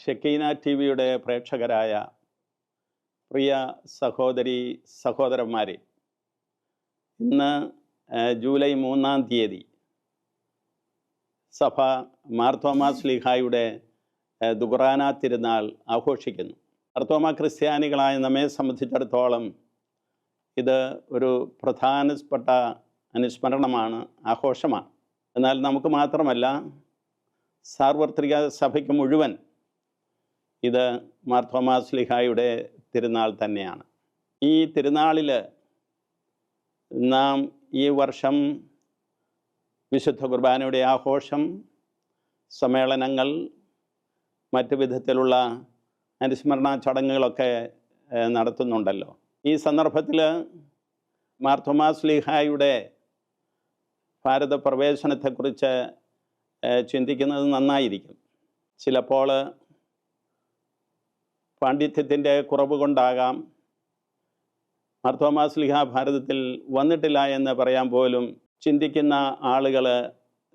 Shekinah T വിയുടെ പ്രേക്ഷകരായ പ്രിയ സഹോദരി സഹോദരന്മാരെ, ഇന്ന് ജൂലൈ 3-ാം തീയതി സഭ മാർത്തോമാ ശ്ലീഹായുടെ ദുഗ്രാന തിരുനാൾ ആഘോഷിക്കുന്നു. മാർത്തോമാ ക്രിസ്ത്യാനികളായ നമ്മെ സംബന്ധിച്ചിടത്തോളം ഇത് ഒരു പ്രധാനപ്പെട്ട അനുസ്മരണമാണ്, ആഘോഷമാണ്. എന്നാൽ നമുക്ക് മാത്രമല്ല, സാർവത്രിക സഭയ്ക്ക് മുഴുവൻ ഇത് മാർത്തോമാ ശ്ലീഹായുടെ തിരുനാൾ തന്നെയാണ്. ഈ തിരുനാളിൽ നാം ഈ വർഷം വിശുദ്ധ കുർബാനയുടെ ആഘോഷം, സമ്മേളനങ്ങൾ, മറ്റു വിധത്തിലുള്ള അനുസ്മരണ ചടങ്ങുകളൊക്കെ നടത്തുന്നുണ്ടല്ലോ. ഈ സന്ദർഭത്തിൽ മാർത്തോമാ ശ്ലീഹായുടെ ഭാരത പ്രവേശനത്തെക്കുറിച്ച് ചിന്തിക്കുന്നത് നന്നായിരിക്കും. ചിലപ്പോൾ പാണ്ഡിത്യത്തിൻ്റെ കുറവ് കൊണ്ടാകാം മാർത്തോമാ ശ്ലീഹാ ഭാരതത്തിൽ വന്നിട്ടില്ല എന്ന് പറയാൻ പോലും ചിന്തിക്കുന്ന ആളുകൾ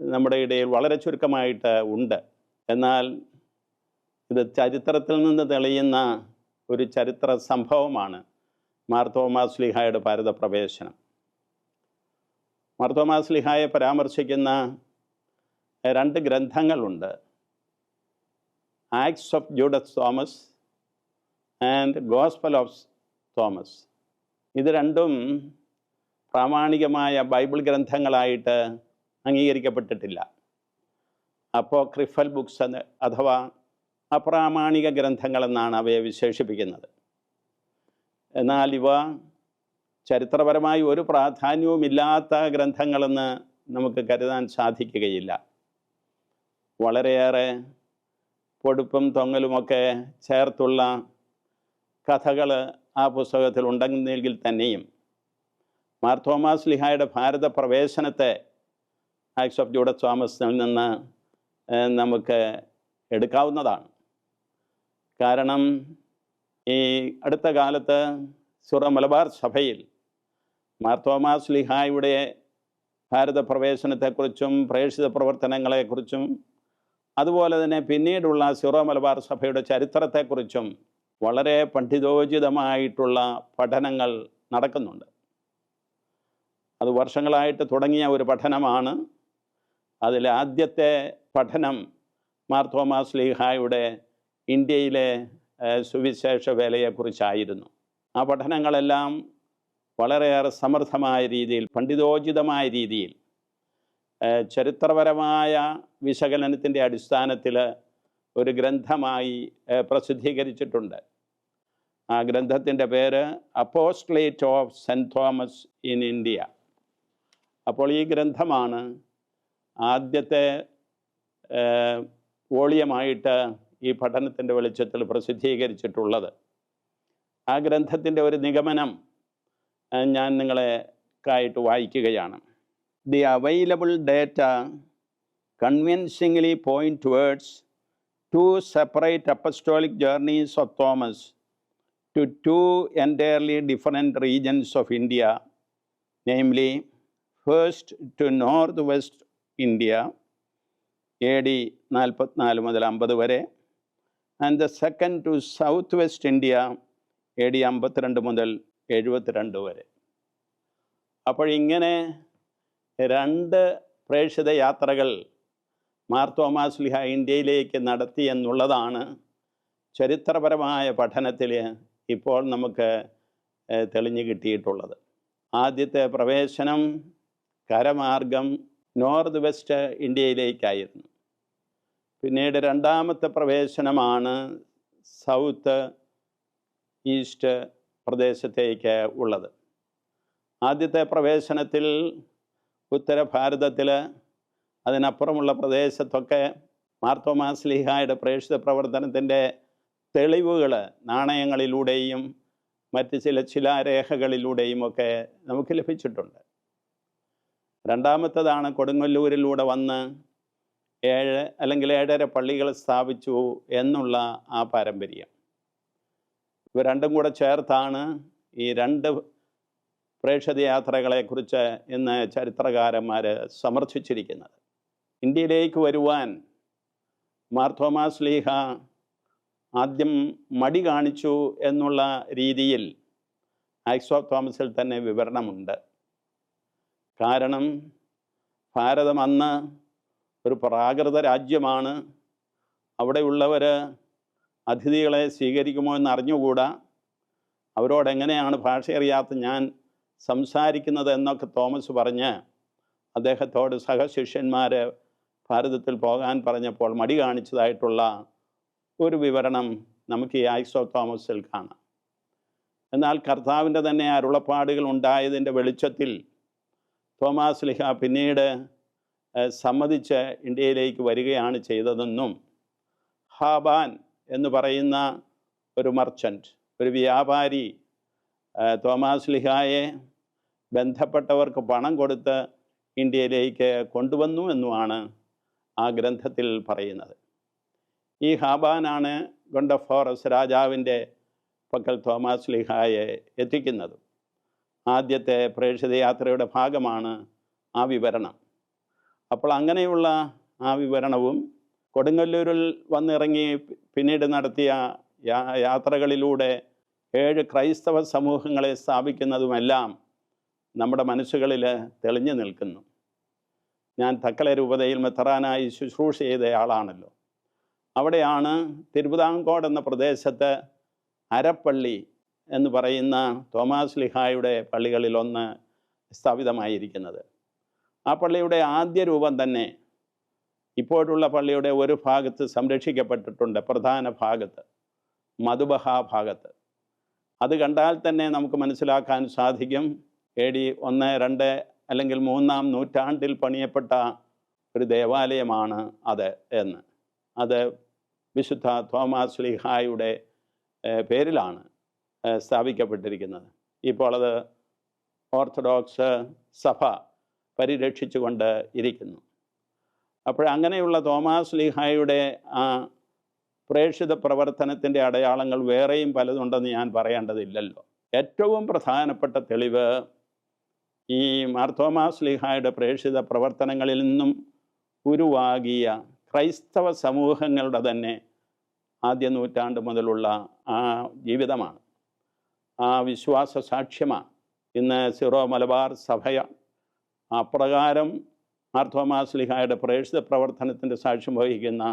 നമ്മുടെ ഇടയിൽ വളരെ ചുരുക്കമായിട്ട് ഉണ്ട്. എന്നാൽ ഇത് ചരിത്രത്തിൽ നിന്ന് തെളിയുന്ന ഒരു ചരിത്ര സംഭവമാണ് മാർത്തോമാ ശ്ലീഹായുടെ ഭാരത പ്രവേശനം. മാർത്തോമാ ശ്ലീഹായെ പരാമർശിക്കുന്ന 2 ഗ്രന്ഥങ്ങളുണ്ട്: Acts of Judas Thomas and Gospel of Thomas. ഇത് രണ്ടും പ്രാമാണികമായ ബൈബിൾ ഗ്രന്ഥങ്ങളായിട്ട് അംഗീകരിക്കപ്പെട്ടിട്ടില്ല. അപ്പോക്രിഫൽ ബുക്സ് അഥവാ അപ്രാമാണിക ഗ്രന്ഥങ്ങളെന്നാണ് അവയെ വിശേഷിപ്പിക്കുന്നത്. എന്നാൽ ഇവ ചരിത്രപരമായി ഒരു പ്രാധാന്യവുമില്ലാത്ത ഗ്രന്ഥങ്ങളെന്ന് നമുക്ക് കരുതാൻ സാധിക്കുകയില്ല. വളരെയേറെ പൊടുപ്പും തൊങ്ങലുമൊക്കെ ചേർത്തുള്ള കഥകൾ ആ പുസ്തകത്തിൽ ഉണ്ടെങ്കിൽ തന്നെയും മാർത്തോമാ ശ്ലീഹായുടെ ഭാരത പ്രവേശനത്തെ ആക്ട്സ് ഓഫ് ജൂഡസ് തോമസിൽ നിന്ന് നമുക്ക് എടുക്കാവുന്നതാണ്. കാരണം ഈ അടുത്ത കാലത്ത് സിറോ മലബാർ സഭയിൽ മാർത്തോമാ ശ്ലീഹായുടെ ഭാരത പ്രവേശനത്തെക്കുറിച്ചും പ്രേക്ഷിത പ്രവർത്തനങ്ങളെക്കുറിച്ചും അതുപോലെ തന്നെ പിന്നീടുള്ള സിറോ മലബാർ സഭയുടെ ചരിത്രത്തെക്കുറിച്ചും വളരെ പണ്ഡിതോചിതമായിട്ടുള്ള പഠനങ്ങൾ നടക്കുന്നുണ്ട്. അത് വർഷങ്ങളായിട്ട് തുടങ്ങിയ ഒരു പഠനമാണ്. അതിലെ ആദ്യത്തെ പഠനം മാർത്തോമാ ശ്ലീഹായുടെ ഇന്ത്യയിലെ സുവിശേഷ വേലയെക്കുറിച്ചായിരുന്നു. ആ പഠനങ്ങളെല്ലാം വളരെയേറെ സമൃദ്ധമായ രീതിയിൽ, പണ്ഡിതോചിതമായ രീതിയിൽ, ചരിത്രപരമായ വിശകലനത്തിൻ്റെ അടിസ്ഥാനത്തിൽ ഒരു ഗ്രന്ഥമായി പ്രസിദ്ധീകരിച്ചിട്ടുണ്ട്. ആ ഗ്രന്ഥത്തിൻ്റെ പേര് apostolate of saint Thomas in India. അപ്പോൾ ഈ ഗ്രന്ഥമാണ് ആദ്യത്തെ വോളിയമായിട്ട് ഈ പഠനത്തിൻ്റെ വെളിച്ചത്തിൽ പ്രസിദ്ധീകരിച്ചിട്ടുള്ളത്. ആ ഗ്രന്ഥത്തിൻ്റെ ഒരു നിഗമനം ഞാൻ നിങ്ങളെക്കായിട്ട് വായിക്കുകയാണ്. The available data convincingly point towards 2 separate apostolic journeys of Thomas to 2 entirely different regions of India, namely, first to northwest India, AD 44 മുതൽ 50 വരെ, and the second to southwest India, AD 52 മുതൽ 72 വരെ. അപ്പോൾ ഇങ്ങനെ 2 പ്രേക്ഷിത യാത്രകൾ മാർത്തോമാ ശ്ലീഹ ഇന്ത്യയിലേക്ക് നടത്തി എന്നുള്ളതാണ് ചരിത്രപരമായ പഠനത്തിൽ ഇപ്പോൾ നമുക്ക് തെളിഞ്ഞു കിട്ടിയിട്ടുള്ളത്. ആദ്യത്തെ പ്രവേശനം കരമാർഗം നോർത്ത് വെസ്റ്റ് ഇന്ത്യയിലേക്കായിരുന്നു. പിന്നീട് രണ്ടാമത്തെ പ്രവേശനമാണ് സൗത്ത് ഈസ്റ്റ് പ്രദേശത്തേക്ക് ഉള്ളത്. ആദ്യത്തെ പ്രവേശനത്തിൽ ഉത്തര ഭാരതത്തിൽ, അതിനപ്പുറമുള്ള പ്രദേശത്തൊക്കെ മാർത്തോമാ ശ്ലീഹായുടെ പ്രേക്ഷിത പ്രവർത്തനത്തിൻ്റെ തെളിവുകൾ നാണയങ്ങളിലൂടെയും മറ്റ് ചില ശിലാരേഖകളിലൂടെയും ഒക്കെ നമുക്ക് ലഭിച്ചിട്ടുണ്ട്. രണ്ടാമത്തേതാണ് കൊടുങ്ങല്ലൂരിലൂടെ വന്ന് 7 അല്ലെങ്കിൽ 7.5 പള്ളികൾ സ്ഥാപിച്ചു എന്നുള്ള ആ പാരമ്പര്യം. ഇവ രണ്ടും കൂടെ ചേർത്താണ് ഈ 2 പ്രേക്ഷിത യാത്രകളെക്കുറിച്ച് ഇന്ന് ചരിത്രകാരന്മാർ സമർത്ഥിച്ചിരിക്കുന്നത്. ഇന്ത്യയിലേക്ക് വരുവാൻ മാർത്തോമാ ശ്ലീഹ ആദ്യം മടി കാണിച്ചു എന്നുള്ള രീതിയിൽ ആക്ട്സ് ഓഫ് തോമസിൽ തന്നെ വിവരണമുണ്ട്. കാരണം ഭാരതം അന്ന് ഒരു പ്രാകൃത രാജ്യമാണ്. അവിടെയുള്ളവർ അതിഥികളെ സ്വീകരിക്കുമോ എന്ന് അറിഞ്ഞുകൂടാ. അവരോടെങ്ങനെയാണ് ഭാഷ അറിയാത്ത ഞാൻ സംസാരിക്കുന്നത് എന്നൊക്കെ തോമസ് പറഞ്ഞ് അദ്ദേഹത്തോട് സഹശിഷ്യന്മാർ ഭാരതത്തിൽ പോകാൻ പറഞ്ഞപ്പോൾ മടി കാണിച്ചതായിട്ടുള്ള ഒരു വിവരണം നമുക്ക് ഈ ആക്ട്സ് ഓഫ് തോമസിൽ കാണാം. എന്നാൽ കർത്താവിൻ്റെ തന്നെ അരുളപ്പാടുകൾ ഉണ്ടായതിൻ്റെ വെളിച്ചത്തിൽ തോമാസ് ലീഹ പിന്നീട് സമ്മതിച്ച് ഇന്ത്യയിലേക്ക് വരികയാണ് ചെയ്തതെന്നും ഹാബാൻ എന്ന് പറയുന്ന ഒരു മർച്ചൻ്റ്, ഒരു വ്യാപാരി തോമാസ് ലീഹായെ ബന്ധപ്പെട്ടവർക്ക് പണം കൊടുത്ത് ഇന്ത്യയിലേക്ക് കൊണ്ടുവന്നു എന്നുമാണ് ആ ഗ്രന്ഥത്തിൽ പറയുന്നത്. ഈ ഹാബാനാണ് ഗൊണ്ടഫോറസ് രാജാവിൻ്റെ പക്കൽ തോമാസ് ലീഹായെ എത്തിക്കുന്നത്. ആദ്യത്തെ പ്രേക്ഷിത യാത്രയുടെ ഭാഗമാണ് ആ വിവരണം. അപ്പോൾ അങ്ങനെയുള്ള ആ വിവരണവും കൊടുങ്ങല്ലൂരിൽ വന്നിറങ്ങി പിന്നീട് നടത്തിയ യാത്രകളിലൂടെ 7 ക്രൈസ്തവ സമൂഹങ്ങളെ സ്ഥാപിക്കുന്നതുമെല്ലാം നമ്മുടെ മനസ്സുകളിൽ തെളിഞ്ഞു നിൽക്കുന്നു. ഞാൻ തക്കല രൂപതയിൽ മെത്രാനായി ശുശ്രൂഷ ചെയ്തയാളാണല്ലോ. അവിടെയാണ് തിരുവിതാംകോട് എന്ന പ്രദേശത്ത് അരപ്പള്ളി എന്ന് പറയുന്ന തോമാസ് ലീഹായുടെ പള്ളികളിലൊന്ന് സ്ഥാപിതമായിരിക്കുന്നത്. ആ പള്ളിയുടെ ആദ്യ രൂപം തന്നെ ഇപ്പോഴുള്ള പള്ളിയുടെ ഒരു ഭാഗത്ത് സംരക്ഷിക്കപ്പെട്ടിട്ടുണ്ട്, പ്രധാന ഭാഗത്ത്, മധുബഹ ഭാഗത്ത്. അത് കണ്ടാൽ തന്നെ നമുക്ക് മനസ്സിലാക്കാൻ സാധിക്കും AD 1, 2 അല്ലെങ്കിൽ 3-ാം നൂറ്റാണ്ടിൽ പണിയപ്പെട്ട ഒരു ദേവാലയമാണ് അത് എന്ന്. അത് വിശുദ്ധ തോമാസ് ലീഹായുടെ പേരിലാണ് സ്ഥാപിക്കപ്പെട്ടിരിക്കുന്നത്. ഇപ്പോൾ അത് ഓർത്തഡോക്സ് സഭ പരിരക്ഷിച്ചുകൊണ്ട് ഇരിക്കുന്നു. അങ്ങനെയുള്ള തോമാസ് ലീഹായുടെ ആ പ്രേക്ഷിത പ്രവർത്തനത്തിൻ്റെ അടയാളങ്ങൾ വേറെയും പലതുണ്ടെന്ന് ഞാൻ പറയേണ്ടതില്ലല്ലോ. ഏറ്റവും പ്രധാനപ്പെട്ട തെളിവ് ഈ മാർത്തോമാസ് ലീഹായുടെ പ്രേക്ഷിത പ്രവർത്തനങ്ങളിൽ നിന്നും ഉരുവാകിയ ക്രൈസ്തവ സമൂഹങ്ങളുടെ തന്നെ ആദ്യ നൂറ്റാണ്ട് മുതലുള്ള ആ ജീവിതമാണ്, ആ വിശ്വാസ സാക്ഷ്യമാണ്. ഇന്ന് സിറോ മലബാർ സഭ അപ്രകാരം മാർത്തോമാസ് ലീഹായുടെ പ്രേക്ഷിത പ്രവർത്തനത്തിൻ്റെ സാക്ഷ്യം വഹിക്കുന്ന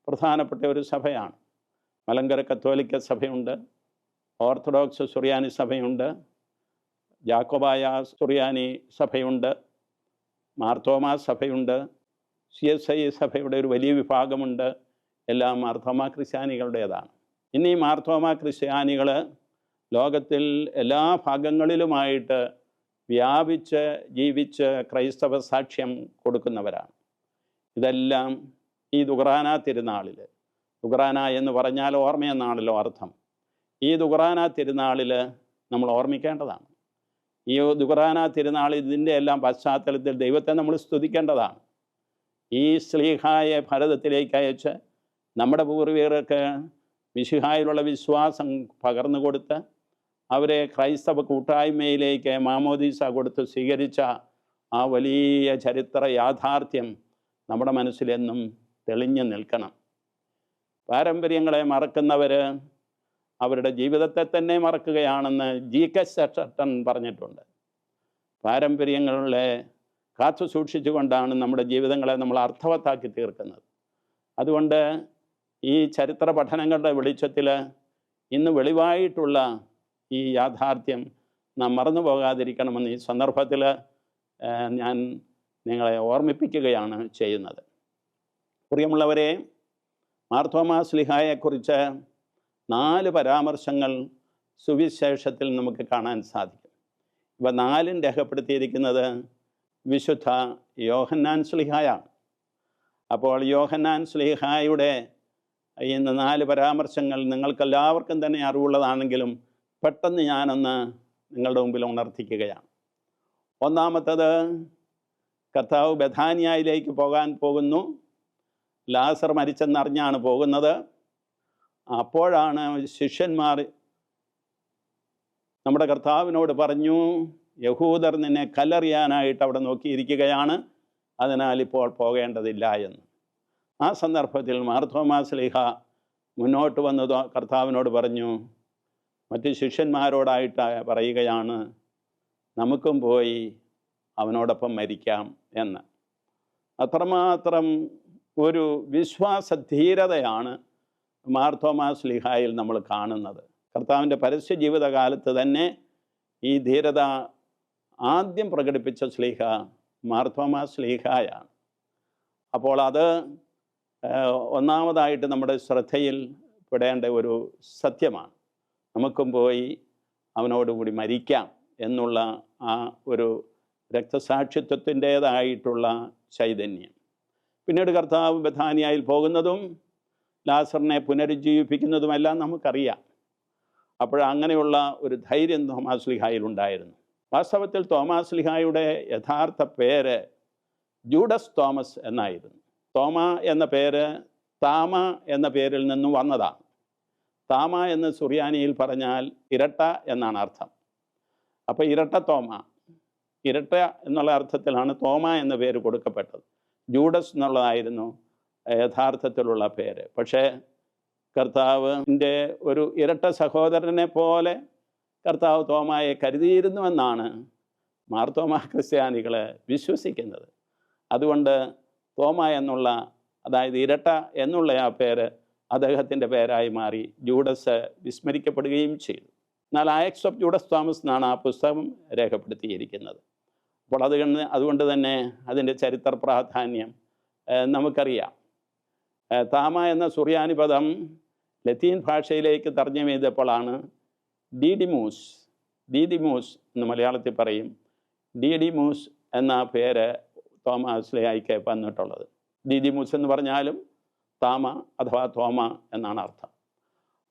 പ്രധാനപ്പെട്ട ഒരു സഭയാണ്. മലങ്കര കത്തോലിക്ക സഭയുണ്ട്, ഓർത്തഡോക്സ് സുറിയാനി സഭയുണ്ട്, ജാക്കോബായ സുറിയാനി സഭയുണ്ട്, മാർത്തോമാ സഭയുണ്ട്, CSI സഭയുടെ ഒരു വലിയ വിഭാഗമുണ്ട്. എല്ലാം മാർത്തോമാ ക്രിസ്ത്യാനികളുടേതാണ്. ഇനി മാർത്തോമാ ക്രിസ്ത്യാനികൾ ലോകത്തിൽ എല്ലാ ഭാഗങ്ങളിലുമായിട്ട് വ്യാപിച്ച് ജീവിച്ച് ക്രൈസ്തവ സാക്ഷ്യം കൊടുക്കുന്നവരാണ്. ഇതെല്ലാം ഈ ദുഗ്രാന തിരുനാളിൽ, ദുഗ്രാന എന്ന് പറഞ്ഞാൽ ഓർമ്മയെന്നാണല്ലോ അർത്ഥം, ഈ ദുഗ്രാന തിരുനാളിൽ നമ്മൾ ഓർമ്മിക്കേണ്ടതാണ്. ഈ ദുഗ്രാന തിരുനാൾ ഇതിൻ്റെ എല്ലാം പശ്ചാത്തലത്തിൽ ദൈവത്തെ നമ്മൾ സ്തുതിക്കേണ്ടതാണ്. ഈ ശ്ലീഹായെ ഭാരതത്തിലേക്ക് അയച്ച് നമ്മുടെ പൂർവികർക്ക് മിശിഹായിലുള്ള വിശ്വാസം പകർന്നു കൊടുത്ത് അവരെ ക്രൈസ്തവ കൂട്ടായ്മയിലേക്ക് മാമോദീസ കൊടുത്ത് സ്വീകരിച്ച ആ വലിയ ചരിത്ര യാഥാർത്ഥ്യം നമ്മുടെ മനസ്സിലെന്നും തെളിഞ്ഞു നിൽക്കണം. പാരമ്പര്യങ്ങളെ മറക്കുന്നവർ അവരുടെ ജീവിതത്തെ തന്നെ മറക്കുകയാണെന്ന് G.K. ചെസ്റ്റർട്ടൺ പറഞ്ഞിട്ടുണ്ട്. പാരമ്പര്യങ്ങളെ കാത്തു സൂക്ഷിച്ചുകൊണ്ടാണ് നമ്മുടെ ജീവിതങ്ങളെ നമ്മൾ അർത്ഥവത്താക്കി തീർക്കുന്നത്. അതുകൊണ്ട് ഈ ചരിത്ര പഠനങ്ങളുടെ വെളിച്ചത്തിൽ ഇന്ന് വെളിവായിട്ടുള്ള ഈ യാഥാർത്ഥ്യം നാം മറന്നു പോകാതിരിക്കണമെന്ന് ഈ സന്ദർഭത്തിൽ ഞാൻ നിങ്ങളെ ഓർമ്മിപ്പിക്കുകയാണ് ചെയ്യുന്നത്. പ്രിയമുള്ളവരെ, മാർത്തോമാസ് ലീഹായെക്കുറിച്ച് 4 പരാമർശങ്ങൾ സുവിശേഷത്തിൽ നമുക്ക് കാണാൻ സാധിക്കും. ഇവ 4 രേഖപ്പെടുത്തിയിരിക്കുന്നത് വിശുദ്ധ യോഹന്നാൻ ശ്ലീഹായാണ്. അപ്പോൾ യോഹന്നാൻ ശ്ലീഹായുടെ ഇന്ന് 4 പരാമർശങ്ങൾ നിങ്ങൾക്കെല്ലാവർക്കും തന്നെ അറിവുള്ളതാണെങ്കിലും പെട്ടെന്ന് ഞാനൊന്ന് നിങ്ങളുടെ മുമ്പിൽ ഉണർത്തിക്കുകയാണ്. ഒന്നാമത്തത്, കർത്താവ് ബഥാനിയയിലേക്ക് പോകാൻ പോകുന്നു. ലാസർ മരിച്ചെന്നറിഞ്ഞാണ് പോകുന്നത്. അപ്പോഴാണ് ശിഷ്യന്മാർ നമ്മുടെ കർത്താവിനോട് പറഞ്ഞു, യഹൂദർ നിന്നെ കല്ലെറിയാനായിട്ട് അവിടെ നോക്കിയിരിക്കുകയാണ്, അതിനാൽ ഇപ്പോൾ പോകേണ്ടതില്ല എന്ന്. ആ സന്ദർഭത്തിൽ മാർത്തോമാസ് ലീഹ മുന്നോട്ട് വന്ന് കർത്താവിനോട് പറഞ്ഞു, മറ്റ് ശിഷ്യന്മാരോടായിട്ട് പറയുകയാണ്, നമുക്കും പോയി അവനോടൊപ്പം മരിക്കാം എന്ന്. അത്രമാത്രം ഒരു വിശ്വാസധീരതയാണ് മാർത്തോമാ ശ്ലീഹായിൽ നമ്മൾ കാണുന്നത്. കർത്താവിൻ്റെ പരസ്യ ജീവിതകാലത്ത് തന്നെ ഈ ധീരത ആദ്യം പ്രകടിപ്പിച്ച ശ്ലീഹ മാർത്തോമാ ശ്ലീഹായാണ്. അപ്പോൾ അത് ഒന്നാമതായിട്ട് നമ്മുടെ ശ്രദ്ധയിൽ പെടേണ്ട ഒരു സത്യമാണ്. നമുക്കും പോയി അവനോടുകൂടി മരിക്കാം എന്നുള്ള ആ ഒരു രക്തസാക്ഷിത്വത്തിൻ്റേതായിട്ടുള്ള ചൈതന്യം. പിന്നീട് കർത്താവ് ബഥാനിയായിൽ പോകുന്നതും ലാസറിനെ പുനരുജ്ജീവിപ്പിക്കുന്നതുമെല്ലാം നമുക്കറിയാം. അങ്ങനെയുള്ള ഒരു ധൈര്യം തോമാസ് ശ്ലീഹായിൽ ഉണ്ടായിരുന്നു. വാസ്തവത്തിൽ തോമാസ് ശ്ലീഹായുടെ യഥാർത്ഥ പേര് ജൂഡസ് തോമസ് എന്നായിരുന്നു. തോമ എന്ന പേര് താമ എന്ന പേരിൽ നിന്നും വന്നതാണ്. താമ എന്ന് സുറിയാനിയിൽ പറഞ്ഞാൽ ഇരട്ട എന്നാണ് അർത്ഥം. അപ്പോൾ ഇരട്ട തോമ, ഇരട്ട എന്നുള്ള അർത്ഥത്തിലാണ് തോമ എന്ന പേര് കൊടുക്കപ്പെട്ടത്. ജൂഡസ് എന്നുള്ളതായിരുന്നു യഥാർത്ഥത്തിലുള്ള പേര്. പക്ഷേ കർത്താവിൻ്റെ ഒരു ഇരട്ട സഹോദരനെ പോലെ കർത്താവ് തോമായെ കരുതിയിരുന്നുവെന്നാണ് മാർത്തോമാ ക്രിസ്ത്യാനികൾ വിശ്വസിക്കുന്നത്. അതുകൊണ്ട് തോമ എന്നുള്ള, അതായത് ഇരട്ട എന്നുള്ള ആ പേര് അദ്ദേഹത്തിൻ്റെ പേരായി മാറി ജൂഡസ് വിസ്മരിക്കപ്പെടുകയും ചെയ്തു. എന്നാൽ ആക്ട്സ് ഓഫ് ജൂഡസ് തോമസ് എന്നാണ് ആ പുസ്തകം രേഖപ്പെടുത്തിയിരിക്കുന്നത്. അപ്പോൾ അതുകൊണ്ട് തന്നെ അതിൻ്റെ ചരിത്ര പ്രാധാന്യം നമുക്കറിയാം. താമ എന്ന സുറിയാനി പദം ലത്തീൻ ഭാഷയിലേക്ക് തർജ്ജമ ചെയ്തപ്പോഴാണ് ഡീഡിമൂസ് എന്ന് മലയാളത്തിൽ പറയും, ഡീഡിമൂസ് എന്ന പേര് തോമാസ് ശ്ലീഹായ്ക്ക് വന്നിട്ടുള്ളത്. ഡീഡിമൂസ് എന്ന് പറഞ്ഞാലും താമ അഥവാ തോമ എന്നാണ് അർത്ഥം.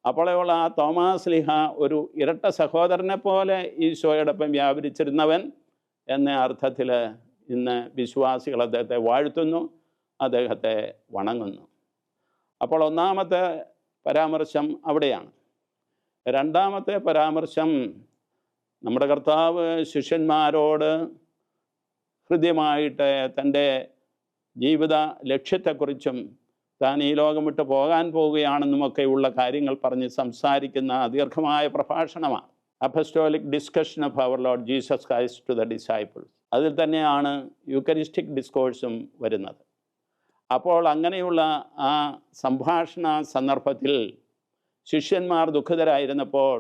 അപ്പോഴുള്ള ആ തോമാസ് ശ്ലീഹ ഒരു ഇരട്ട സഹോദരനെ പോലെ ഈശോയോടൊപ്പം വ്യാപരിച്ചിരുന്നവൻ എന്ന അർത്ഥത്തിൽ ഇന്ന് വിശ്വാസികൾ അദ്ദേഹത്തെ വാഴ്ത്തുന്നു, അദ്ദേഹത്തെ വണങ്ങുന്നു. അപ്പോൾ ഒന്നാമത്തെ പരാമർശം അവിടെയാണ്. രണ്ടാമത്തെ പരാമർശം നമ്മുടെ കർത്താവ് ശിഷ്യന്മാരോട് ഹൃദ്യമായിട്ട് തൻ്റെ ജീവിത ലക്ഷ്യത്തെക്കുറിച്ചും താൻ ഈ ലോകം വിട്ട് പോകാൻ പോവുകയാണെന്നുമൊക്കെയുള്ള കാര്യങ്ങൾ പറഞ്ഞ് സംസാരിക്കുന്ന ദീർഘമായ പ്രഭാഷണമാണ്. Apostolic discussion of our Lord Jesus Christ to the disciples. അതിൽ തന്നെയാണ് യൂക്കറിസ്റ്റിക് ഡിസ്കോഴ്സും വരുന്നത്. അപ്പോൾ അങ്ങനെയുള്ള ആ സംഭാഷണ സന്ദർഭത്തിൽ ശിഷ്യന്മാർ ദുഃഖിതരായിരുന്നപ്പോൾ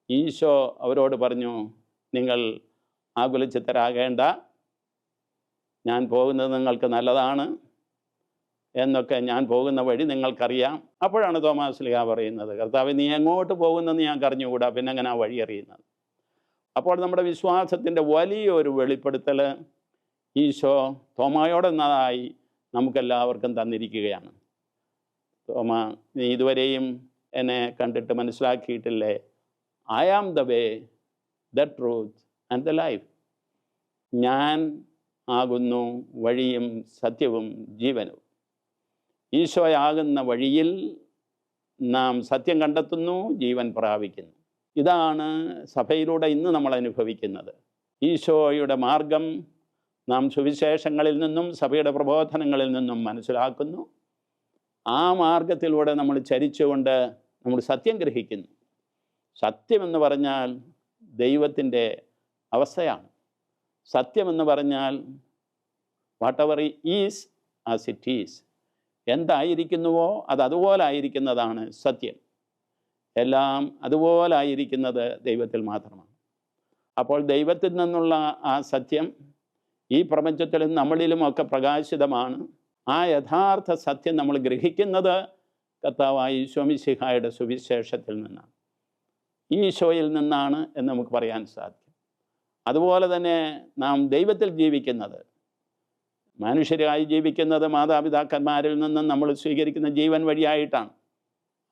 ഈശോ അവരോട് പറഞ്ഞു, നിങ്ങൾ ആകുലചിത്തരാകേണ്ട, ഞാൻ പോകുന്നത് നിങ്ങൾക്ക് നല്ലതാണ് എന്നൊക്കെ, ഞാൻ പോകുന്ന വഴി നിങ്ങൾക്കറിയാം. അപ്പോഴാണ് തോമാസ് ശ്ലീഹ പറയുന്നത്, കർത്താവേ, നീ എങ്ങോട്ട് പോകുന്നെന്ന് ഞങ്ങൾക്ക് അറിഞ്ഞുകൂടാ, പിന്നെ എങ്ങനെ ആ വഴി അറിയുന്നത്? അപ്പോൾ നമ്മുടെ വിശ്വാസത്തിൻ്റെ വലിയൊരു വെളിപ്പെടുത്തൽ ഈശോ തോമായോടെന്നതായി നമുക്കെല്ലാവർക്കും തന്നിരിക്കുകയാണ്. തോമ, നീ ഇതുവരെയും എന്നെ കണ്ടിട്ട് മനസ്സിലാക്കിയിട്ടില്ലേ? I am the way, the truth and the life. ഞാൻ ആകുന്നു വഴിയും സത്യവും ജീവനും. ഈശോയാകുന്ന വഴിയിൽ നാം സത്യം കണ്ടെത്തുന്നു, ജീവൻ പ്രാപിക്കുന്നു. ഇതാണ് സഭയിലൂടെ ഇന്ന് നമ്മൾ അനുഭവിക്കുന്നത്. ഈശോയുടെ മാർഗം നാം സുവിശേഷങ്ങളിൽ നിന്നും സഭയുടെ പ്രബോധനങ്ങളിൽ നിന്നും മനസ്സിലാക്കുന്നു. ആ മാർഗത്തിലൂടെ നമ്മൾ ചരിച്ചുകൊണ്ട് നമ്മൾ സത്യം ഗ്രഹിക്കുന്നു. സത്യമെന്ന് പറഞ്ഞാൽ ദൈവത്തിൻ്റെ അവസ്ഥയാണ്. സത്യമെന്ന് പറഞ്ഞാൽ whatever is as it is, എന്തായിരിക്കുന്നുവോ അത് അതുപോലെ ആയിരിക്കുന്നതാണ് സത്യം. എല്ലാം അതുപോലെ ആയിരിക്കുന്നത് ദൈവത്തിൽ മാത്രമാണ്. അപ്പോൾ ദൈവത്തിൽ നിന്നുള്ള ആ സത്യം ഈ പ്രപഞ്ചത്തിലും നമ്മളിലുമൊക്കെ പ്രകാശിതമാണ്. ആ യഥാർത്ഥ സത്യം നമ്മൾ ഗ്രഹിക്കുന്നത് കർത്താവായ ഈശോ മിശിഹായുടെ സുവിശേഷത്തിൽ നിന്നാണ്, ഈശോയിൽ നിന്നാണ് എന്ന് നമുക്ക് പറയാൻ സാധിക്കും. അതുപോലെ തന്നെ നാം ദൈവത്തിൽ ജീവിക്കുന്നത്, മനുഷ്യരായി ജീവിക്കുന്നത് മാതാപിതാക്കന്മാരിൽ നിന്നും നമ്മൾ സ്വീകരിക്കുന്ന ജീവൻ വഴിയായിട്ടാണ്.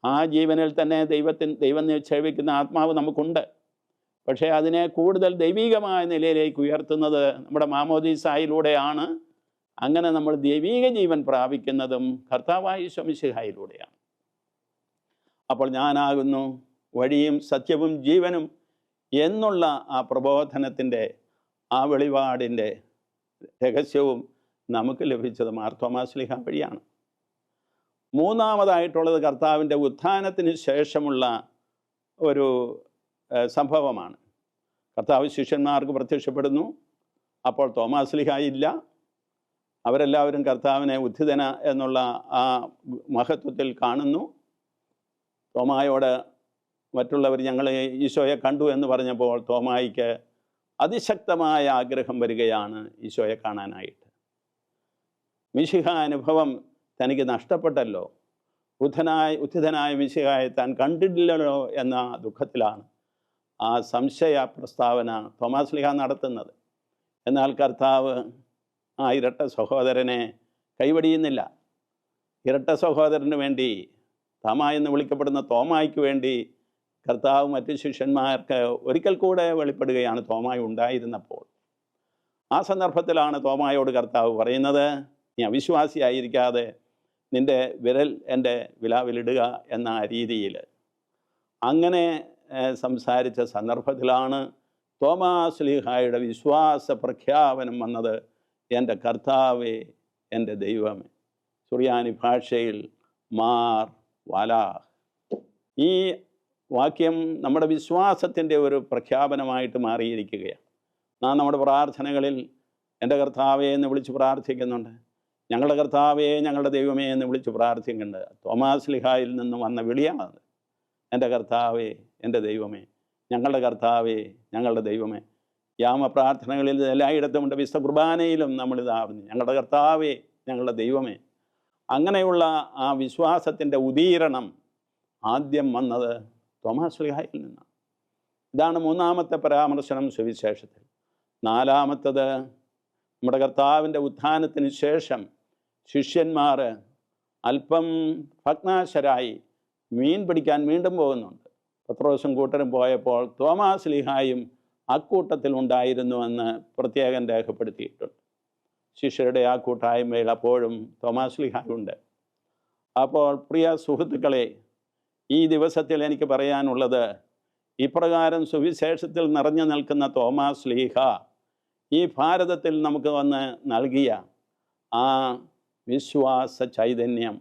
ആ ജീവനിൽ തന്നെ ദൈവം നിക്ഷേപിക്കുന്ന ആത്മാവ് നമുക്കുണ്ട്. പക്ഷേ അതിനെ കൂടുതൽ ദൈവികമായ നിലയിലേക്ക് ഉയർത്തുന്നത് നമ്മുടെ മാമോദീസായിലൂടെയാണ്. അങ്ങനെ നമ്മൾ ദൈവിക ജീവൻ പ്രാപിക്കുന്നതും കർത്താവായ ഈശോ മിശിഹായിലൂടെയാണ്. അപ്പോൾ ഞാനാകുന്നു വഴിയും സത്യവും ജീവനും എന്നുള്ള ആ പ്രബോധനത്തിൻ്റെ ആ വെളിപാടിൻ്റെ രഹസ്യവും നമുക്ക് ലഭിച്ചത് മാർത്തോമാ ശ്ലീഹ വഴിയാണ്. മൂന്നാമതായിട്ടുള്ളത് കർത്താവിൻ്റെ ഉത്ഥാനത്തിന് ശേഷമുള്ള ഒരു സംഭവമാണ്. കർത്താവ് ശിഷ്യന്മാർക്ക് പ്രത്യക്ഷപ്പെടുന്നു. അപ്പോൾ തോമാസ് ശ്ലീഹ ഇല്ല. അവരെല്ലാവരും കർത്താവിനെ ഉത്ഥിതന എന്നുള്ള ആ മഹത്വത്തിൽ കാണുന്നു. തോമായോട് മറ്റുള്ളവർ ഞങ്ങൾ ഈശോയെ കണ്ടു എന്ന് പറഞ്ഞപ്പോൾ തോമായിക്ക് അതിശക്തമായ ആഗ്രഹം വരികയാണ് ഈശോയെ കാണാനായിട്ട്. മിശിഹ അനുഭവം തനിക്ക് നഷ്ടപ്പെട്ടല്ലോ, ഉത്ഥിതനായ മിശിഹായെ താൻ കണ്ടിട്ടില്ലല്ലോ എന്ന ദുഃഖത്തിലാണ് ആ സംശയ പ്രസ്താവന തോമാസ് ശ്ലീഹ നടത്തുന്നത്. എന്നാൽ കർത്താവ് ആ ഇരട്ട സഹോദരനെ കൈവടിയുന്നില്ല. ഇരട്ട സഹോദരന് വേണ്ടി, തോമ എന്ന് വിളിക്കപ്പെടുന്ന തോമായ്ക്ക് വേണ്ടി കർത്താവ് മറ്റു ശിഷ്യന്മാർക്ക് ഒരിക്കൽ കൂടെ വെളിപ്പെടുകയാണ് തോമായി ഉണ്ടായിരുന്നപ്പോൾ. ആ സന്ദർഭത്തിലാണ് തോമായോട് കർത്താവ് പറയുന്നത്, നീ അവിശ്വാസിയായിരിക്കാതെ നിൻ്റെ വിരൽ എൻ്റെ വിലാവിലിടുക എന്ന രീതിയിൽ. അങ്ങനെ സംസാരിച്ച സന്ദർഭത്തിലാണ് തോമാസ് ശ്ലീഹായുടെ വിശ്വാസ പ്രഖ്യാപനം വന്നത്, എൻ്റെ കർത്താവേ, എൻ്റെ ദൈവമേ. സുറിയാനി ഭാഷയിൽ മാർ വാലാഹ്. ഈ വാക്യം നമ്മുടെ വിശ്വാസത്തിൻ്റെ ഒരു പ്രഖ്യാപനമായിട്ട് മാറിയിരിക്കുകയാണ്. നാം നമ്മുടെ പ്രാർത്ഥനകളിൽ എൻ്റെ കർത്താവേ എന്ന് വിളിച്ച് പ്രാർത്ഥിക്കുന്നുണ്ട്. ഞങ്ങളുടെ കർത്താവേ, ഞങ്ങളുടെ ദൈവമേ എന്ന് വിളിച്ച് പ്രാർത്ഥിക്കുന്നുണ്ട്. തോമാസ് ശ്ലീഹായിൽ നിന്ന് വന്ന വിളിയാണത്. എൻ്റെ കർത്താവേ, എൻ്റെ ദൈവമേ, ഞങ്ങളുടെ കർത്താവേ, ഞങ്ങളുടെ ദൈവമേ. യാമപ്രാർത്ഥനകളിൽ എല്ലായിടത്തുമുണ്ട്. വിശുദ്ധ കുർബാനയിലും നമ്മളിതാവുന്നു, ഞങ്ങളുടെ കർത്താവേ, ഞങ്ങളുടെ ദൈവമേ. അങ്ങനെയുള്ള ആ വിശ്വാസത്തിൻ്റെ ഉദീരണം ആദ്യം വന്നത് തോമാസ് ശ്ലീഹായിൽ നിന്നാണ്. ഇതാണ് മൂന്നാമത്തെ പരാമർശനം സുവിശേഷത്തിൽ. നാലാമത്തത്, നമ്മുടെ കർത്താവിൻ്റെ ഉത്ഥാനത്തിന് ശേഷം ശിഷ്യന്മാർ അല്പം ഭഗ്നാശരായി മീൻ പിടിക്കാൻ വീണ്ടും പോകുന്നുണ്ട്. പത്രോസും കൂട്ടരും പോയപ്പോൾ തോമാസ് ശ്ലീഹായും അക്കൂട്ടത്തിൽ ഉണ്ടായിരുന്നുവെന്ന് പ്രത്യേകം രേഖപ്പെടുത്തിയിട്ടുണ്ട്. ശിഷ്യരുടെ ആ കൂട്ടായ്മയിൽ അപ്പോഴും തോമാസ് ശ്ലീഹായുണ്ട്. അപ്പോൾ പ്രിയ സുഹൃത്തുക്കളെ, ഈ ദിവസത്തിൽ എനിക്ക് പറയാനുള്ളത്, ഇപ്രകാരം സുവിശേഷത്തിൽ നിറഞ്ഞു നിൽക്കുന്ന തോമാസ് ശ്ലീഹ ഈ ഭാരതത്തിൽ നമുക്ക് വന്ന് നൽകിയ ആ വിശ്വാസ ചൈതന്യം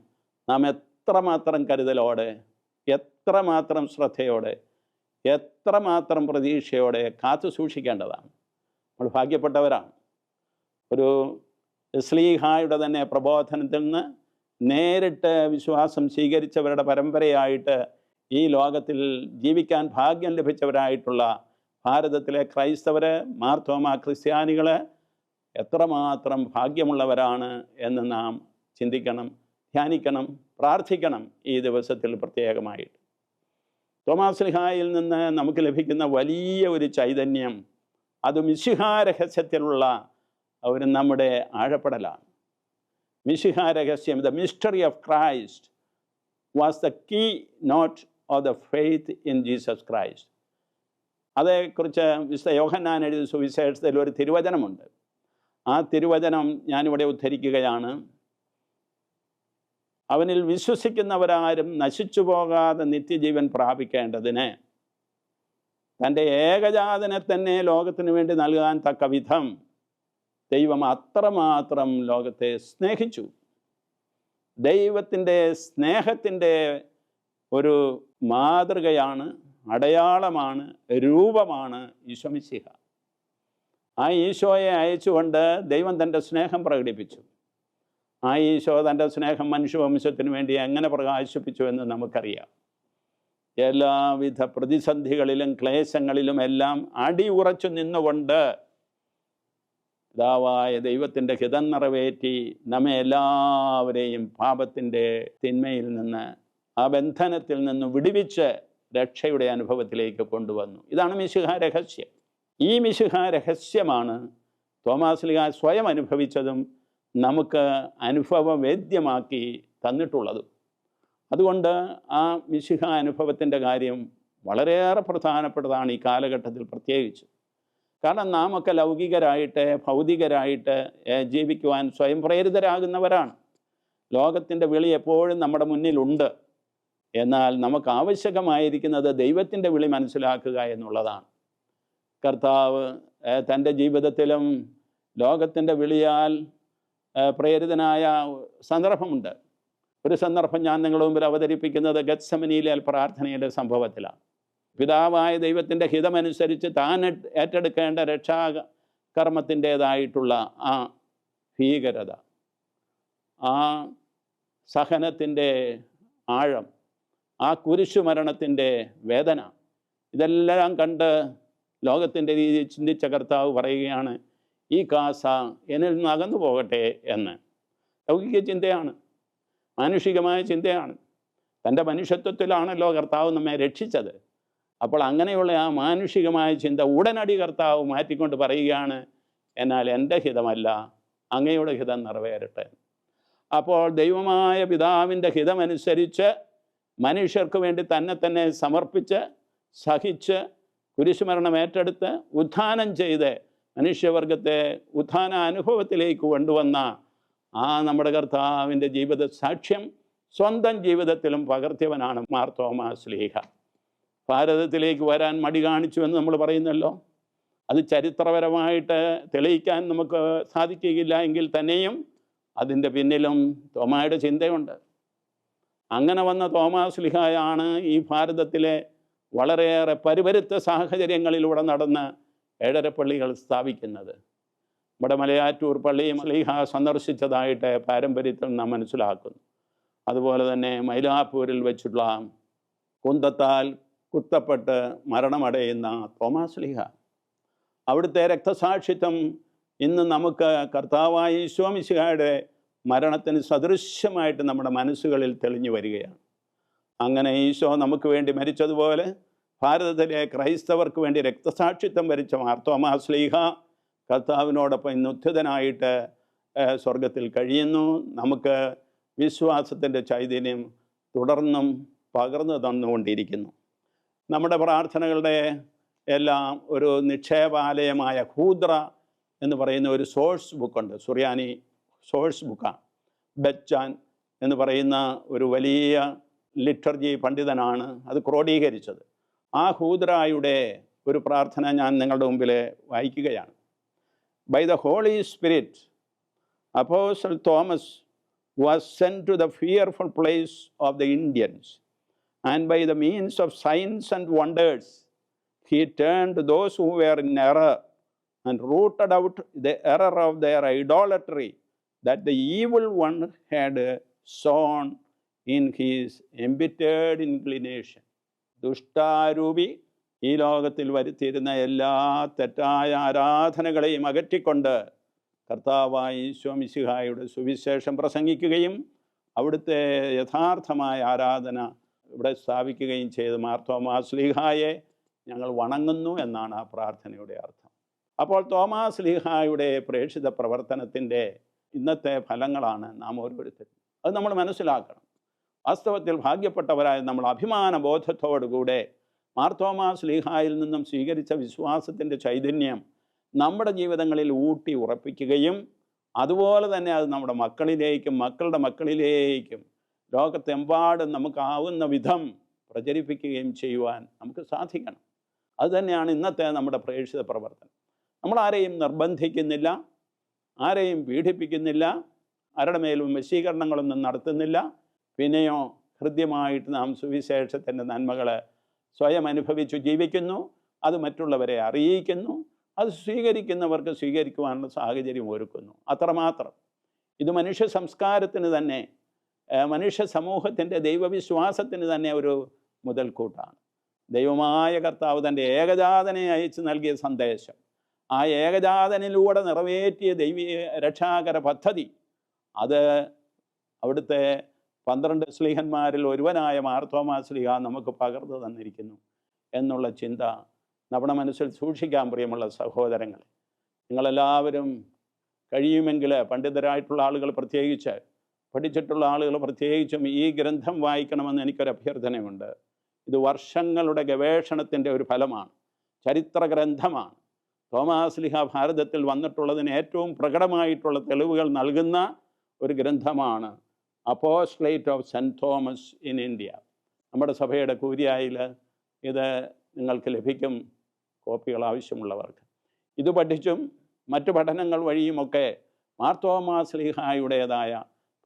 നാം എത്രമാത്രം കരുതലോടെ, എത്രമാത്രം ശ്രദ്ധയോടെ, എത്രമാത്രം പ്രതീക്ഷയോടെ കാത്തു സൂക്ഷിക്കേണ്ടതാണ്. നമ്മൾ ഭാഗ്യപ്പെട്ടവരാണ്. ഒരു ശ്ലീഹായുടെ തന്നെ പ്രബോധനത്തിൽ നിന്ന് നേരിട്ട് വിശ്വാസം സ്വീകരിച്ചവരുടെ പരമ്പരയായിട്ട് ഈ ലോകത്തിൽ ജീവിക്കാൻ ഭാഗ്യം ലഭിച്ചവരായിട്ടുള്ള ഭാരതത്തിലെ ക്രൈസ്തവർ, മാർത്തോമാ ക്രിസ്ത്യാനികൾ എത്രമാത്രം ഭാഗ്യമുള്ളവരാണ് എന്ന് നാം ചിന്തിക്കണം, ധ്യാനിക്കണം, പ്രാർത്ഥിക്കണം ഈ ദിവസത്തിൽ പ്രത്യേകമായിട്ട്. തോമാസ് ശ്ലീഹായിൽ നിന്ന് നമുക്ക് ലഭിക്കുന്ന വലിയ ഒരു ചൈതന്യം, അത് മിശിഹാ രഹസ്യത്തിലുള്ള ഒരു നമ്മുടെ ആഴപ്പെടലാണ്. മിശിഹാ രഹസ്യം, the mystery of Christ was the keynote of the faith in Jesus Christ. അതേക്കുറിച്ച് വിശുദ്ധ യോഹന്നാൻ എഴുതിയ സുവിശേഷത്തിൽ ഒരു തിരുവചനമുണ്ട്. ആ തിരുവചനം ഞാനിവിടെ ഉദ്ധരിക്കുകയാണ്. അവനിൽ വിശ്വസിക്കുന്നവരാരും നശിച്ചു പോകാതെ നിത്യജീവൻ പ്രാപിക്കേണ്ടതിന് തൻ്റെ ഏകജാതനെ തന്നെ ലോകത്തിന് വേണ്ടി നൽകാൻ തക്ക വിധം ദൈവം അത്രമാത്രം ലോകത്തെ സ്നേഹിച്ചു. ദൈവത്തിൻ്റെ സ്നേഹത്തിൻ്റെ ഒരു മാതൃകയാണ്, അടയാളമാണ്, രൂപമാണ് ഈശോ മിശിഹ. ആ ഈശോയെ അയച്ചുകൊണ്ട് ദൈവം തൻ്റെ സ്നേഹം പ്രകടിപ്പിച്ചു. ആ ഈശോ തൻ്റെ സ്നേഹം മനുഷ്യവംശത്തിന് വേണ്ടി എങ്ങനെ പ്രകാശിപ്പിച്ചു എന്ന് നമുക്കറിയാം. എല്ലാവിധ പ്രതിസന്ധികളിലും ക്ലേശങ്ങളിലും എല്ലാം അടിയുറച്ചു നിന്നുകൊണ്ട് പിതാവായ ദൈവത്തിൻ്റെ ഹിതം നിറവേറ്റി നമ്മെ എല്ലാവരെയും പാപത്തിൻ്റെ തിന്മയിൽ നിന്ന്, ആ ബന്ധനത്തിൽ നിന്ന് വിടുവിച്ച് രക്ഷയുടെ അനുഭവത്തിലേക്ക് കൊണ്ടുവന്നു. ഇതാണ് മിശിഹാ രഹസ്യം. ഈ മിശിഹാ രഹസ്യമാണ് തോമാസ് ശ്ലീഹ സ്വയം അനുഭവിച്ചതും നമുക്ക് അനുഭവവേദ്യമാക്കി തന്നിട്ടുള്ളതും. അതുകൊണ്ട് ആ മിശിഹാ അനുഭവത്തിൻ്റെ കാര്യം വളരെയേറെ പ്രധാനപ്പെട്ടതാണ് ഈ കാലഘട്ടത്തിൽ പ്രത്യേകിച്ച്. കാരണം നാം ഒക്കെ ലൗകികരായിട്ട്, ഭൗതികരായിട്ട് ജീവിക്കുവാൻ സ്വയം പ്രേരിതരാകുന്നവരാണ്. ലോകത്തിൻ്റെ വിളി എപ്പോഴും നമ്മുടെ മുന്നിലുണ്ട്. എന്നാൽ നമുക്ക് ആവശ്യകമായിരിക്കുന്നത് ദൈവത്തിൻ്റെ വിളി മനസ്സിലാക്കുക എന്നുള്ളതാണ്. കർത്താവ് തൻ്റെ ജീവിതത്തിലും ലോകത്തിൻ്റെ വിളിയാൽ പ്രേരിതനായ സന്ദർഭമുണ്ട്. ഒരു സന്ദർഭം ഞാൻ നിങ്ങളുടെ മുമ്പിൽ അവതരിപ്പിക്കുന്നത് ഗത്സമനിയിലെ പ്രാർത്ഥനയുടെ സംഭവത്തിലാണ്. പിതാവായ ദൈവത്തിൻ്റെ ഹിതമനുസരിച്ച് താൻ ഏറ്റെടുക്കേണ്ട രക്ഷാകർമ്മത്തിൻ്റേതായിട്ടുള്ള ആ ഭീകരത, ആ സഹനത്തിൻ്റെ ആഴം, ആ കുരിശുമരണത്തിൻ്റെ വേദന, ഇതെല്ലാം കണ്ട് ലോകത്തിൻ്റെ രീതിയിൽ ചിന്തിച്ച കർത്താവ് പറയുകയാണ്, ഈ കാസ എന്നിൽ നിന്ന് അകന്നു പോകട്ടെ എന്ന്. ലൗകിക ചിന്തയാണ്, മാനുഷികമായ ചിന്തയാണ്. തൻ്റെ മനുഷ്യത്വത്തിലാണല്ലോ കർത്താവ് നമ്മെ രക്ഷിച്ചത്. അപ്പോൾ അങ്ങനെയുള്ള ആ മാനുഷികമായ ചിന്ത ഉടനടി കർത്താവ് മാറ്റിക്കൊണ്ട് പറയുകയാണ്, എന്നാൽ എൻ്റെ ഹിതമല്ല അങ്ങയുടെ ഹിതം നിറവേറട്ടെ. അപ്പോൾ ദൈവമായ പിതാവിൻ്റെ ഹിതമനുസരിച്ച് മനുഷ്യർക്ക് വേണ്ടി തന്നെ സമർപ്പിച്ച് സഹിച്ച് കുരിശുമരണം ഏറ്റെടുത്ത് ഉത്ഥാനം ചെയ്ത് മനുഷ്യവർഗത്തെ ഉത്ഥാന അനുഭവത്തിലേക്ക് കൊണ്ടുവന്ന ആ നമ്മുടെ കർത്താവിൻ്റെ ജീവിത സാക്ഷ്യം സ്വന്തം ജീവിതത്തിലും പകർത്തിയവനാണ് മാർ തോമാസ് ശ്ലീഹ. ഭാരതത്തിലേക്ക് വരാൻ മടി കാണിച്ചു എന്ന് നമ്മൾ പറയുന്നല്ലോ. അത് ചരിത്രപരമായിട്ട് തെളിയിക്കാൻ നമുക്ക് സാധിക്കുകയില്ല എങ്കിൽ തന്നെയും അതിൻ്റെ പിന്നിലും തോമായുടെ ചിന്തയുണ്ട്. അങ്ങനെ വന്ന തോമാസ് ശ്ലീഹയാണ് ഈ ഭാരതത്തിലെ വളരെയേറെ പരിപരുത്ത സാഹചര്യങ്ങളിലൂടെ നടന്ന് ഏഴരപ്പള്ളികൾ സ്ഥാപിക്കുന്നത്. നമ്മുടെ മലയാറ്റൂർ പള്ളിയും ശ്ലീഹ സന്ദർശിച്ചതായിട്ട് പാരമ്പര്യത്തിൽ നാം മനസ്സിലാക്കുന്നു. അതുപോലെ തന്നെ മൈലാപ്പൂരിൽ വെച്ചുള്ള കുന്തത്താൽ കുത്തപ്പെട്ട് മരണമടയുന്ന തോമാസ് ശ്ലീഹ, അവിടുത്തെ രക്തസാക്ഷിത്വം ഇന്ന് നമുക്ക് കർത്താവായ ഈശോ മിശിഹായുടെ മരണത്തിന് സദൃശ്യമായിട്ട് നമ്മുടെ മനസ്സുകളിൽ തെളിഞ്ഞു വരികയാണ്. അങ്ങനെ ഈശോ നമുക്ക് വേണ്ടി മരിച്ചതുപോലെ ഭാരതത്തിലെ ക്രൈസ്തവർക്ക് വേണ്ടി രക്തസാക്ഷിത്വം വരിച്ച മാർ തോമാസ് ശ്ലീഹ കർത്താവിനോടൊപ്പം ഇന്ന് ഉത്ഥിതനായിട്ട് സ്വർഗത്തിൽ കഴിയുന്നു. നമുക്ക് വിശ്വാസത്തിൻ്റെ ചൈതന്യം തുടർന്നും പകർന്നു തന്നുകൊണ്ടിരിക്കുന്നു. നമ്മുടെ പ്രാർത്ഥനകളുടെ എല്ലാം ഒരു നിക്ഷേപാലയമായ ഹൂദ്ര എന്ന് പറയുന്ന ഒരു സോഴ്സ് ബുക്കുണ്ട്. സുറിയാനി സോഴ്സ് ബുക്കാണ്. ബച്ചാൻ എന്ന് പറയുന്ന ഒരു വലിയ ലിറ്റർജി പണ്ഡിതനാണ് അത് ക്രോഡീകരിച്ചത്. ആ ഹൂദ്രായുടെ ഒരു പ്രാർത്ഥന ഞാൻ നിങ്ങളുടെ മുമ്പിൽ വായിക്കുകയാണ്. By the Holy Spirit apostle Thomas was sent to the fearful place of the Indians, and by the means of signs and wonders he turned those who were in error and rooted out the error of their idolatry that the evil one had sown in his embittered inclination. ദുഷ്ടാരൂപി ഈ ലോകത്തിൽ വരുത്തിയിരുന്ന എല്ലാ തെറ്റായ ആരാധനകളെയും അകറ്റിക്കൊണ്ട് കർത്താവായ ഈശോ മിശിഹായുടെ സുവിശേഷം പ്രസംഗിക്കുകയും അവിടുത്തെ യഥാർത്ഥമായ ആരാധന ഇവിടെ സ്ഥാപിക്കുകയും ചെയ്ത് മാർ തോമാസ് ശ്ലീഹായെ ഞങ്ങൾ വണങ്ങുന്നു എന്നാണ് ആ പ്രാർത്ഥനയുടെ അർത്ഥം. അപ്പോൾ തോമാസ് ശ്ലീഹായുടെ പ്രേക്ഷിത പ്രവർത്തനത്തിൻ്റെ ഇന്നത്തെ ഫലങ്ങളാണ് നാം ഓരോരുത്തരും. അത് നമ്മൾ മനസ്സിലാക്കണം. വാസ്തവത്തിൽ ഭാഗ്യപ്പെട്ടവരായ നമ്മൾ അഭിമാനബോധത്തോടുകൂടെ മാർ തോമാസ് ശ്ലീഹായിൽ നിന്നും സ്വീകരിച്ച വിശ്വാസത്തിൻ്റെ ചൈതന്യം നമ്മുടെ ജീവിതങ്ങളിൽ ഊട്ടി ഉറപ്പിക്കുകയും അതുപോലെ തന്നെ അത് നമ്മുടെ മക്കളിലേക്കും മക്കളുടെ മക്കളിലേക്കും ലോകത്തെമ്പാടും നമുക്കാവുന്ന വിധം പ്രചരിപ്പിക്കുകയും ചെയ്യുവാൻ നമുക്ക് സാധിക്കണം. അതുതന്നെയാണ് ഇന്നത്തെ നമ്മുടെ പ്രേക്ഷിത പ്രവർത്തനം. നമ്മൾ ആരെയും നിർബന്ധിക്കുന്നില്ല, ആരെയും പീഡിപ്പിക്കുന്നില്ല, ആരുടെ മേലും വശീകരണങ്ങളൊന്നും നടത്തുന്നില്ല. പിന്നെയോ ഹൃദ്യമായിട്ട് നാം സുവിശേഷത്തിൻ്റെ നന്മകൾ സ്വയം അനുഭവിച്ചു ജീവിക്കുന്നു, അത് മറ്റുള്ളവരെ അറിയിക്കുന്നു, അത് സ്വീകരിക്കുന്നവർക്ക് സ്വീകരിക്കുവാനുള്ള സാഹചര്യം ഒരുക്കുന്നു. അത്രമാത്രം. ഇത് മനുഷ്യ സംസ്കാരത്തിന് തന്നെ, മനുഷ്യ സമൂഹത്തിൻ്റെ ദൈവവിശ്വാസത്തിന് തന്നെ ഒരു മുതൽക്കൂട്ടാണ്. ദൈവമായ കർത്താവ് തൻ്റെ ഏകജാതനെ അയച്ച് നൽകിയ സന്ദേശം, ആ ഏകജാതനിലൂടെ നിറവേറ്റിയ ദൈവീയ രക്ഷാകര പദ്ധതി, അത് അവിടുത്തെ 12 ശ്ലീഹന്മാരിൽ ഒരുവനായ മാർ തോമാസ് ശ്ലീഹ നമുക്ക് പകർന്നു തന്നിരിക്കുന്നു എന്നുള്ള ചിന്ത നമ്മുടെ മനസ്സിൽ സൂക്ഷിക്കാൻ പ്രിയമുള്ള സഹോദരങ്ങളെ. നിങ്ങളെല്ലാവരും കഴിയുമെങ്കിൽ പണ്ഡിതരായിട്ടുള്ള ആളുകൾ പ്രത്യേകിച്ച്, പഠിച്ചിട്ടുള്ള ആളുകൾ പ്രത്യേകിച്ചും ഈ ഗ്രന്ഥം വായിക്കണമെന്ന് എനിക്കൊരു അഭ്യർത്ഥനയുണ്ട്. ഇത് വർഷങ്ങളുടെ ഗവേഷണത്തിൻ്റെ ഒരു ഫലമാണ്, ചരിത്ര ഗ്രന്ഥമാണ്. തോമാസ് ശ്ലീഹ ഭാരതത്തിൽ വന്നിട്ടുള്ളതിന് ഏറ്റവും പ്രകടമായിട്ടുള്ള തെളിവുകൾ നൽകുന്ന ഒരു ഗ്രന്ഥമാണ് apostolate of saint Thomas in India. നമ്മുടെ സഭയുടെ കൂരിയായിൽ ഇത് നിങ്ങൾക്ക് ലഭിക്കും, കോപ്പികൾ ആവശ്യമുള്ളവർക്ക്. ഇത് പഠിച്ചും മറ്റു പഠനങ്ങൾ വഴിയുമൊക്കെ മാർ തോമാസ് ശ്ലീഹായുടേതായ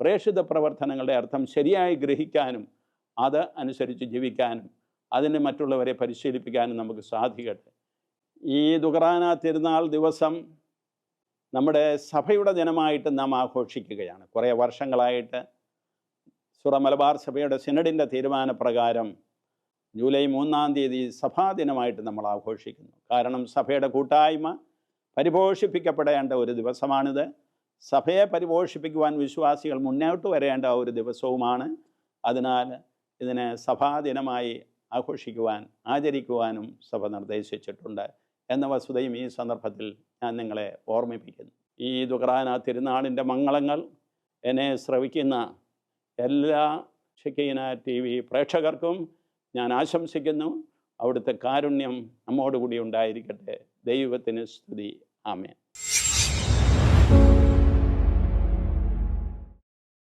പ്രേക്ഷിത പ്രവർത്തനങ്ങളുടെ അർത്ഥം ശരിയായി ഗ്രഹിക്കാനും അത് അനുസരിച്ച് ജീവിക്കാനും അതിന് മറ്റുള്ളവരെ പരിശീലിപ്പിക്കാനും നമുക്ക് സാധിക്കട്ടെ. ഈ ദുഖറാന തിരുനാൾ ദിവസം നമ്മുടെ സഭയുടെ ദിനമായിട്ട് നാം ആഘോഷിക്കുകയാണ്. കുറേ വർഷങ്ങളായിട്ട് സുറ മലബാർ സഭയുടെ സിനഡിൻ്റെ തീരുമാനപ്രകാരം ജൂലൈ 3-ാം തീയതി സഭാദിനമായിട്ട് നമ്മൾ ആഘോഷിക്കുന്നു. കാരണം സഭയുടെ കൂട്ടായ്മ പരിപോഷിപ്പിക്കപ്പെടേണ്ട ഒരു ദിവസമാണിത്. സഭയെ പരിപോഷിപ്പിക്കുവാൻ വിശ്വാസികൾ മുന്നോട്ട് വരേണ്ട ഒരു ദിവസവുമാണ്. അതിനാൽ ഇതിനെ സഭാദിനമായി ആഘോഷിക്കുവാൻ, ആചരിക്കുവാനും സഭ നിർദ്ദേശിച്ചിട്ടുണ്ട് എന്ന വസ്തുതയും ഈ സന്ദർഭത്തിൽ ഞാൻ നിങ്ങളെ ഓർമ്മിപ്പിക്കുന്നു. ഈ ദുഖറാന തിരുനാളിൻ്റെ മംഗളങ്ങൾ എന്നെ ശ്രവിക്കുന്ന എല്ലാ ഷെക്കീന TV പ്രേക്ഷകർക്കും ഞാൻ ആശംസിക്കുന്നു. അവിടുത്തെ കാരുണ്യം നമ്മോടുകൂടി ഉണ്ടായിരിക്കട്ടെ. ദൈവത്തിന് സ്തുതി. ആമേൻ.